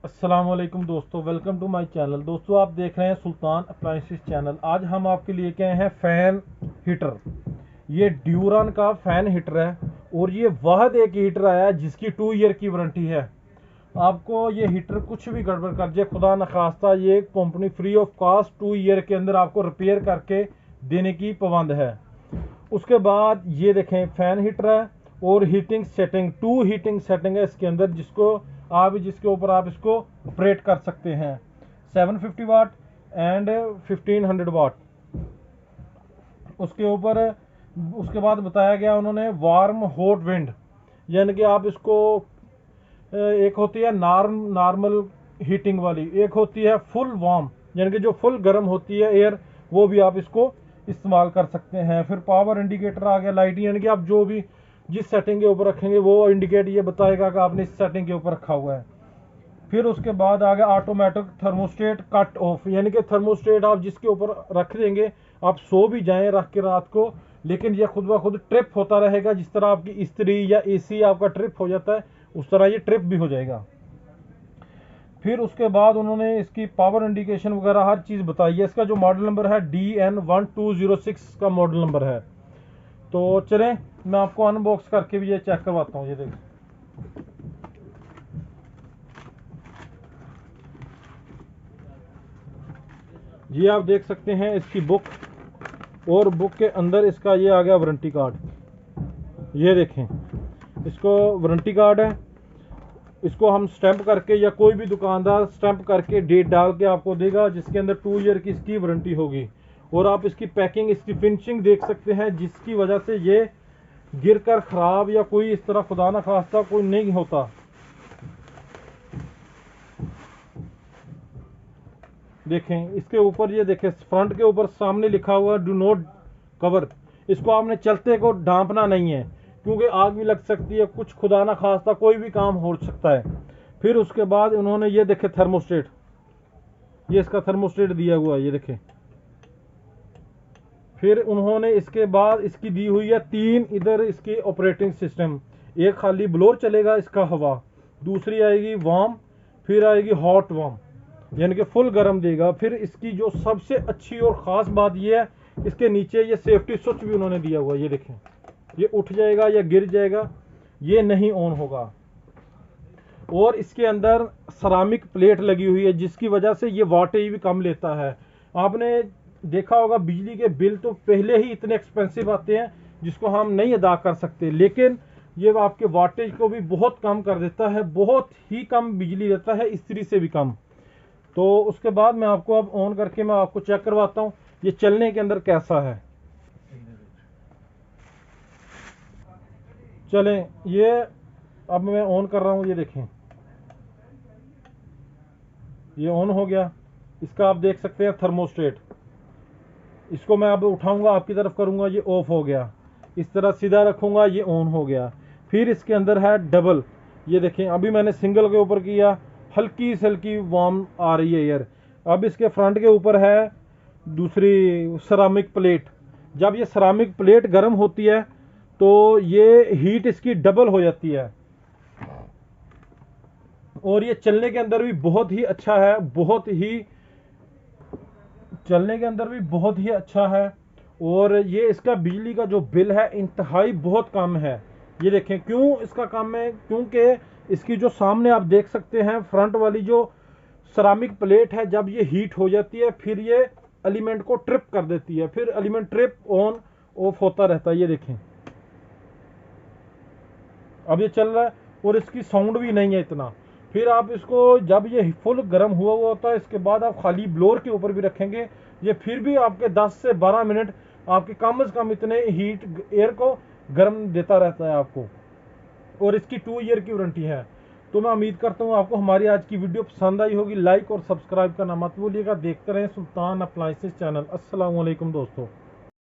अस्सलाम वालेकुम दोस्तों, वेलकम टू माय चैनल। दोस्तों आप देख रहे हैं सुल्तान अप्लायंसेस चैनल। आज हम आपके लिए के हैं फैन हीटर। ये ड्यूरान का फैन हीटर है और ये वाहद एक हीटर आया है जिसकी 2 ईयर की वारंटी है। आपको ये हीटर कुछ भी गड़बड़ कर जाए, खुदा न खास्ता, ये company free of cost 2 year के अंदर आपको रिपेयर करके देने की पाबंद है। उसके बाद ये देखें फैन हीटर है और हीटिंग सेटिंग, 2 हीटिंग सेटिंग है इसके अंदर, जिसके ऊपर आप इसको ऑपरेट कर सकते हैं। 750 वाट एंड 1500 वाट उसके ऊपर। उसके बाद बताया गया उन्होंने वार्म हॉट विंड, यानी कि आप इसको एक होती है नॉर्मल हीटिंग वाली, एक होती है फुल वार्म, यानी कि जो फुल गर्म होती है एयर, वो भी आप इसको इस्तेमाल कर सकते हैं। फिर पावर इंडिकेटर आ गया, लाइट, यानी कि आप जो भी जिस सेटिंग के ऊपर रखेंगे वो इंडिकेट ये बताएगा कि आपने इस सेटिंग के ऊपर रखा हुआ है। फिर उसके बाद आ गया ऑटोमेटिक थर्मोस्टेट कट ऑफ, यानी कि थर्मोस्टेट आप जिसके ऊपर रख देंगे, आप सो भी जाएं रख के रात को, लेकिन ये खुद ब खुद ट्रिप होता रहेगा। जिस तरह आपकी इस्त्री या एसी आपका ट्रिप हो जाता है, उस तरह ये ट्रिप भी हो जाएगा। फिर उसके बाद उन्होंने इसकी पावर इंडिकेशन वगैरह हर चीज़ बताई है। इसका जो मॉडल नंबर है DN1206 का मॉडल नंबर है। तो चलें मैं आपको अनबॉक्स करके भी ये चेक करवाता हूँ। ये देखिए, ये आप देख सकते हैं इसकी बुक, और बुक के अंदर इसका ये आ गया वारंटी कार्ड। ये देखें, इसको वारंटी कार्ड है। इसको हम स्टैंप करके, या कोई भी दुकानदार स्टैंप करके डेट डाल के आपको देगा, जिसके अंदर 2 ईयर की इसकी वारंटी होगी। और आप इसकी पैकिंग, इसकी फिनिशिंग देख सकते हैं, जिसकी वजह से ये गिर कर ख़राब या कोई इस तरह खुदा ना खास्ता कोई नहीं होता। देखें इसके ऊपर, ये देखें फ्रंट के ऊपर सामने लिखा हुआ डू नॉट कवर। इसको आपने चलते को ढांपना नहीं है, क्योंकि आग भी लग सकती है, कुछ खुदा ना खास्ता कोई भी काम हो सकता है। फिर उसके बाद उन्होंने ये देखे थर्मोस्टेट, ये इसका थर्मोस्टेट दिया हुआ है, ये देखें। फिर उन्होंने इसके बाद इसकी दी हुई है 3 इधर इसकी ऑपरेटिंग सिस्टम। एक खाली ब्लोर चलेगा इसका हवा, दूसरी आएगी वार्म, फिर आएगी हॉट वार्म, यानी कि फुल गर्म देगा। फिर इसकी जो सबसे अच्छी और ख़ास बात यह है, इसके नीचे ये सेफ्टी स्विच भी उन्होंने दिया हुआ है। ये देखें, ये उठ जाएगा या गिर जाएगा, ये नहीं ऑन होगा। और इसके अंदर सरामिक प्लेट लगी हुई है, जिसकी वजह से ये वाटेज भी कम लेता है। आपने देखा होगा बिजली के बिल तो पहले ही इतने एक्सपेंसिव आते हैं जिसको हम नहीं अदा कर सकते, लेकिन ये आपके वाटेज को भी बहुत कम कर देता है, बहुत ही कम बिजली देता है, इस्त्री से भी कम। तो उसके बाद मैं आपको अब ऑन करके मैं आपको चेक करवाता हूँ ये चलने के अंदर कैसा है। चलें, ये अब मैं ऑन कर रहा हूँ। ये देखें, ये ऑन हो गया। इसका आप देख सकते हैं थर्मोस्टेट। इसको मैं अब उठाऊंगा, आपकी तरफ करूंगा, ये ऑफ हो गया। इस तरह सीधा रखूंगा, ये ऑन हो गया। फिर इसके अंदर है डबल, ये देखें, अभी मैंने सिंगल के ऊपर किया, हल्की से हल्की वार्म आ रही है एयर। अब इसके फ्रंट के ऊपर है दूसरी सरामिक प्लेट। जब ये सरामिक प्लेट गर्म होती है तो ये हीट इसकी डबल हो जाती है, और ये चलने के अंदर भी बहुत ही अच्छा है, चलने के अंदर भी बहुत ही अच्छा है। और ये इसका बिजली का जो बिल है इंतहाई बहुत कम है। ये देखें क्यों इसका कम है, क्योंकि इसकी जो सामने आप देख सकते हैं फ्रंट वाली जो सरामिक प्लेट है, जब ये हीट हो जाती है फिर ये एलिमेंट को ट्रिप कर देती है, फिर एलिमेंट ट्रिप ऑन ऑफ होता रहता है। ये देखें, अब ये चल रहा है और इसकी साउंड भी नहीं है इतना। फिर आप इसको जब ये फुल गर्म हुआ हुआ होता है, इसके बाद आप खाली ब्लोर के ऊपर भी रखेंगे, ये फिर भी आपके 10 से 12 मिनट आपके कम से कम इतने हीट एयर को गर्म देता रहता है आपको। और इसकी 2 ईयर की वारंटी है। तो मैं उम्मीद करता हूँ आपको हमारी आज की वीडियो पसंद आई होगी। लाइक और सब्सक्राइब करना मत भूलिएगा। देखते रहें सुल्तान अप्लायंसेस चैनल। अस्सलाम वालेकुम दोस्तों।